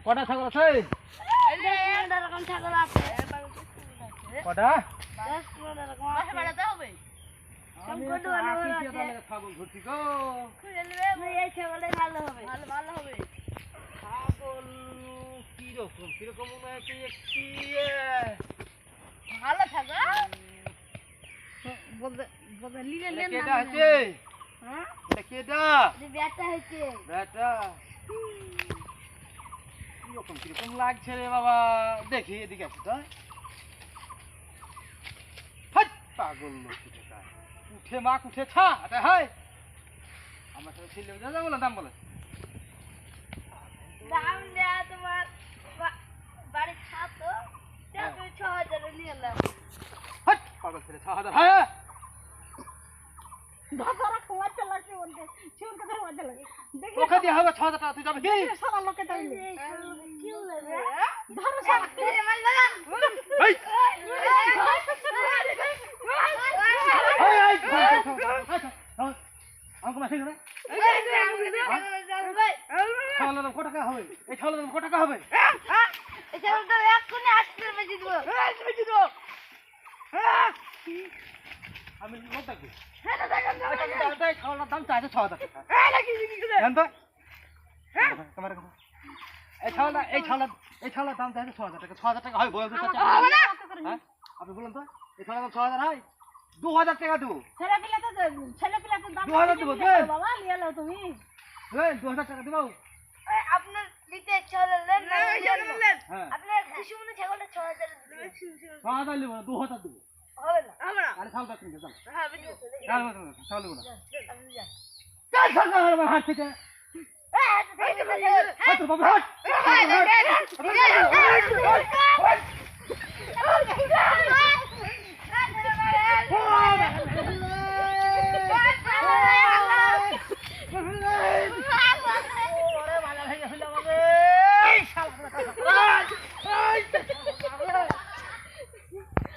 কটা ছাগল আছে? এই যে এরকম ছাগল আছে। কটা? 10-15 রকম আছে। বাড়াতে হবে। আমি তো আকি কি তাহলে ছাগল ধরছি গো। খুলে নেবে এই ছাগলে ভালো হবে। ভালো হবে। ছাগল কিরকম মনে হচ্ছে একটি ভালো ছাগল। বলতে লিলে নেন না। কেডা আছে? হ্যাঁ? এটা কেডা? যে ব্যাটা হইছে। বেটা কিরকম লাগছে রে বাবা, দেখি এদিকে আছে তো। হাট পাগল লোক কোথাকার। উঠে মা উঠে ছা এটা হয় আমার সাথে ছেলে যা বলে দাম বলে দাম দেয়া তোমার বাড়ি খাতো তা তুমি 6000 নিয়ে এলাম। হাট পাগল ছেলে 6000 হ্যাঁ ধরা খোয়া চালাছে বলতে চোর কথা মজা লাগে দেখি ওকে দিয়ে হবে 6000 টাকা তুই যাবে কি সারা লোকে তাই কি লাগে ধরো সারা রে মাল লাগা এই আমাকে মাসে করে ছাগলের দাম কত টাকা হবে? এই ছাগলের দাম কত টাকা হবে? এটা তো এক কোণে 8 বেশি দিব বেশি দিব আমি লোক ডাকি হ্যাঁ না দেখেন ছাগলের দাম চাইছে 6000 টাকা এই লাগি কি করে জান তো তোমার কথা এই ছাগলের দাম চাইছে 6000 টাকা 6000 টাকা হয় বলেন তো হ্যাঁ আপনি বলেন তো এই ছাগলের দাম 6000 হয় 2000 টাকা দেবো ছেলেপিলা তো দাম 2000 দেবো বাবা নিয়ে নাও তুমি এই 2000 টাকা দেবো আপনার দিতে চলে নেন হ্যাঁ আপনার খুশি মনে ছাগলটা 6000 দিবেন 6000 দেবো 2000 দেবো হবে না আরে ছাগল কিনতে যাও হ্যাঁ বুঝছি ছাগল দেবো না আপনি যান চল ছাগল হাত থেকে এই হাত বাবা হাত